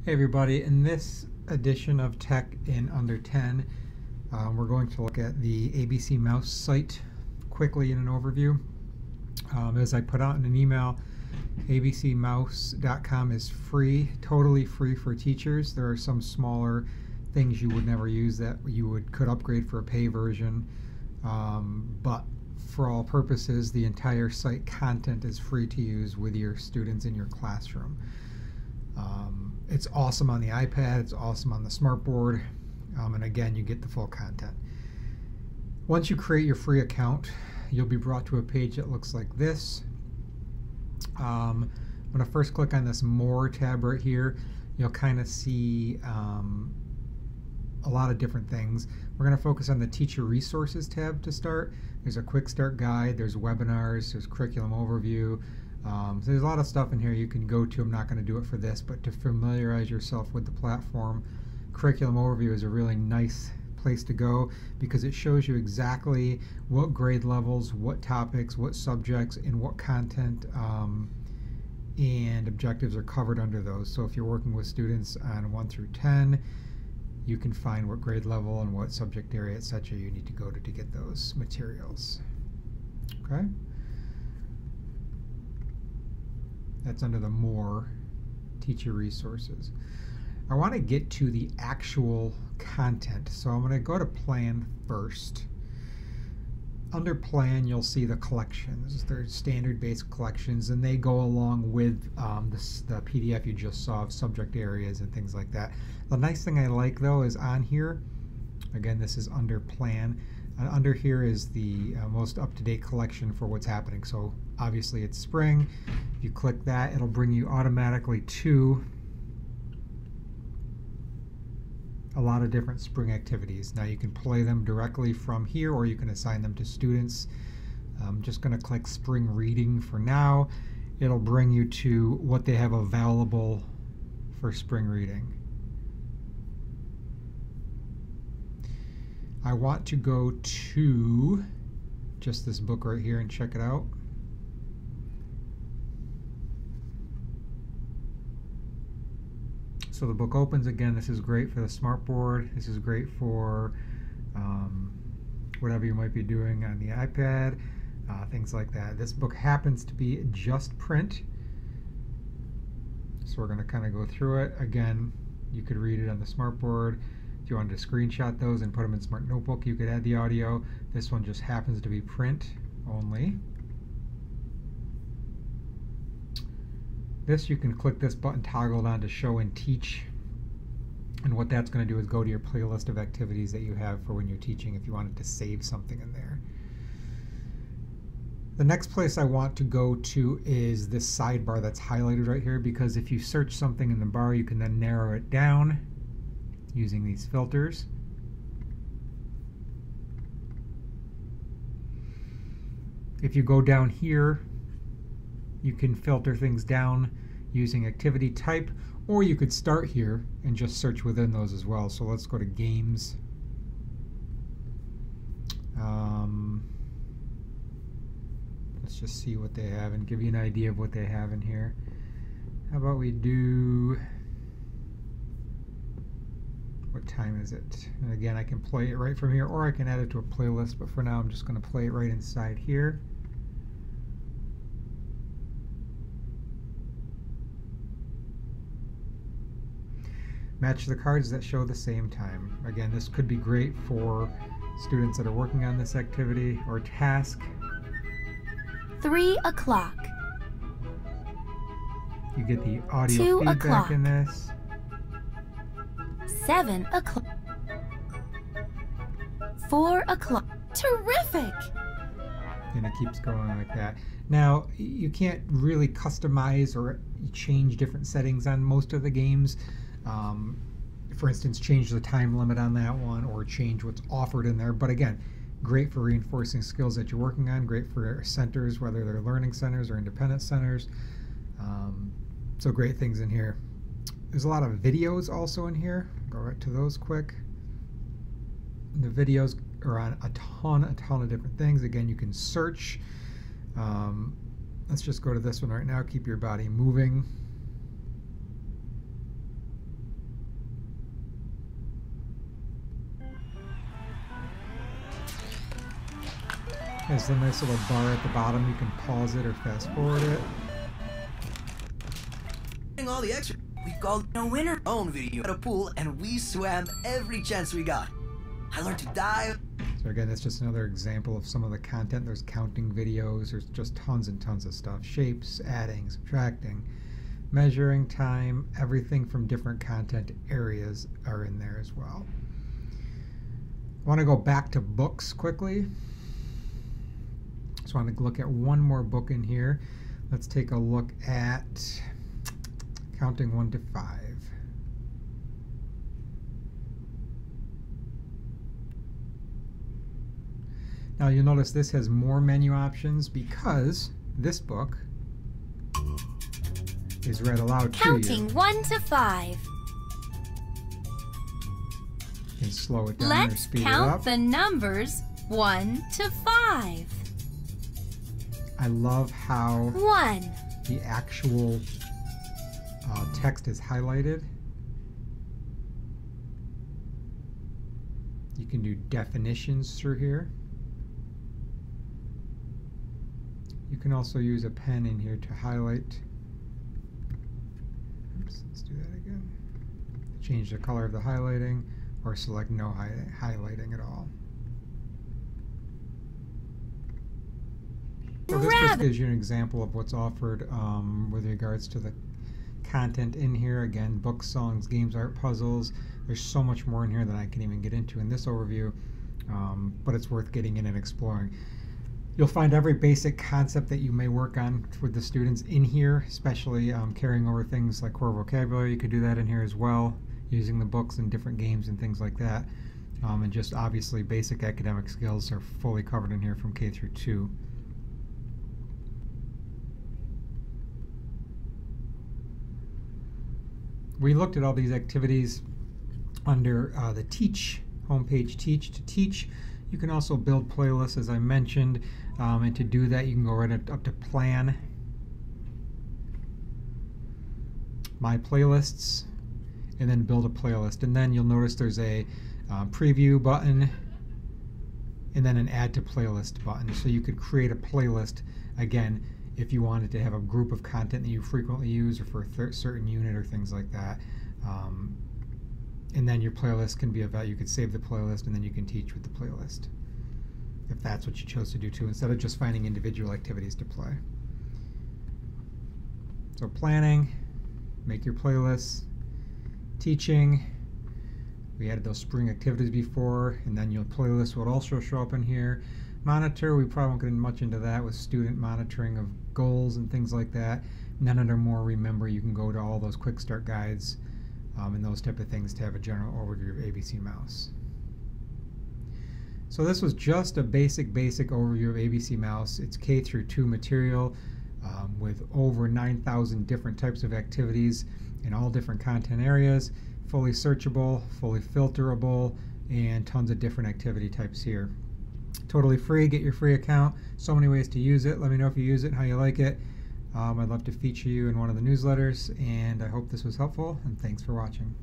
Hey everybody, in this edition of Tech in Under 10, we're going to look at the ABC Mouse site quickly in an overview. As I put out in an email, abcmouse.com is free, totally free for teachers. There are some smaller things you would never use that you could upgrade for a pay version, but for all purposes, the entire site content is free to use with your students in your classroom. It's awesome on the iPad, it's awesome on the smartboard, and again, you get the full content. Once you create your free account, you'll be brought to a page that looks like this. I'm going to first click on this More tab right here. You'll kind of see a lot of different things. We're going to focus on the Teacher Resources tab to start. There's a quick start guide, there's webinars, there's curriculum overview. So there's a lot of stuff in here you can go to. I'm not going to do it for this, but to familiarize yourself with the platform, Curriculum Overview is a really nice place to go because it shows you exactly what grade levels, what topics, what subjects, and what content and objectives are covered under those. So if you're working with students on 1 through 10, you can find what grade level and what subject area, etc. you need to go to get those materials. Okay? That's under the More Teacher Resources. I want to get to the actual content, so I'm going to go to Plan first. Under Plan, you'll see the collections. They're standard basic collections, and they go along with the PDF you just saw of subject areas and things like that. The nice thing I like, though, is on here, again, this is under Plan. Under here is the most up-to-date collection for what's happening. So obviously it's spring. If you click that, it'll bring you automatically to a lot of different spring activities. Now you can play them directly from here, or you can assign them to students. I'm just going to click Spring Reading for now. It'll bring you to what they have available for spring reading. I want to go to just this book right here and check it out. So the book opens again. This is great for the smartboard. This is great for whatever you might be doing on the iPad, things like that. This book happens to be just print, so we're going to kind of go through it. Again, you could read it on the smartboard. If you wanted to screenshot those and put them in Smart Notebook, you could add the audio. This one just happens to be print only. This, you can click this button, toggle it on to show and teach. And what that's going to do is go to your playlist of activities that you have for when you're teaching if you wanted to save something in there. The next place I want to go to is this sidebar that's highlighted right here, because if you search something in the bar, you can then narrow it down using these filters. If you go down here, you can filter things down using activity type, or you could start here and just search within those as well. So let's go to Games. Let's just see what they have and give you an idea of what they have in here. How about we do, what time is it? And again, I can play it right from here, or I can add it to a playlist, but for now I'm just going to play it right inside here. Match the cards that show the same time. Again, this could be great for students that are working on this activity or task. 3 o'clock. You get the audio feedback in this. 7 o'clock. 4 o'clock. Terrific! And it keeps going like that. Now, you can't really customize or change different settings on most of the games. For instance, change the time limit on that one or change what's offered in there. But again, great for reinforcing skills that you're working on, great for centers, whether they're learning centers or independent centers. So great things in here. There's a lot of videos also in here. Go right to those quick. The videos are on a ton of different things. Again, you can search. Let's just go to this one right now. Keep your body moving. Has the nice little bar at the bottom. You can pause it or fast forward it. All the extra. We called a winner own video at a pool and we swam every chance we got. I learned to dive. So again, that's just another example of some of the content. There's counting videos. There's just tons and tons of stuff. Shapes, adding, subtracting, measuring time, everything from different content areas are in there as well. I want to go back to books quickly. Just want to look at one more book in here. Let's take a look at counting 1 to 5. Now you'll notice this has more menu options because this book is read aloud to you. Counting 1 to 5. You can slow it down or Let's speed it count up. the numbers 1 to 5. I love how 1, the actual text is highlighted. You can do definitions through here. You can also use a pen in here to highlight. Oops, let's do that again. Change the color of the highlighting or select no highlighting at all. So this just gives you an example of what's offered with regards to the content in here. Again, books, songs, games, art, puzzles. There's so much more in here than I can even get into in this overview, but it's worth getting in and exploring. You'll find every basic concept that you may work on with the students in here, especially carrying over things like core vocabulary. You could do that in here as well, using the books and different games and things like that. And just obviously basic academic skills are fully covered in here from K through 2. We looked at all these activities under the Teach homepage, Teach to Teach. You can also build playlists, as I mentioned, and to do that you can go right up to Plan, My Playlists, and then build a playlist. And then you'll notice there's a Preview button and then an Add to Playlist button. So you could create a playlist, again, if you wanted to have a group of content that you frequently use or for a certain unit or things like that. And then your playlist can be about, you could save the playlist and then you can teach with the playlist if that's what you chose to do too, instead of just finding individual activities to play. So planning, make your playlists, teaching, we added those spring activities before, and then your playlist will also show up in here. Monitor, we probably won't get much into that with student monitoring of goals and things like that. None under more, remember, you can go to all those quick start guides and those type of things to have a general overview of ABC Mouse. So this was just a basic overview of ABC Mouse. It's K through 2 material with over 9,000 different types of activities in all different content areas, fully searchable, fully filterable, and tons of different activity types here. Totally free. Get your free account. So many ways to use it. Let me know if you use it and how you like it. I'd love to feature you in one of the newsletters, and I hope this was helpful, and thanks for watching.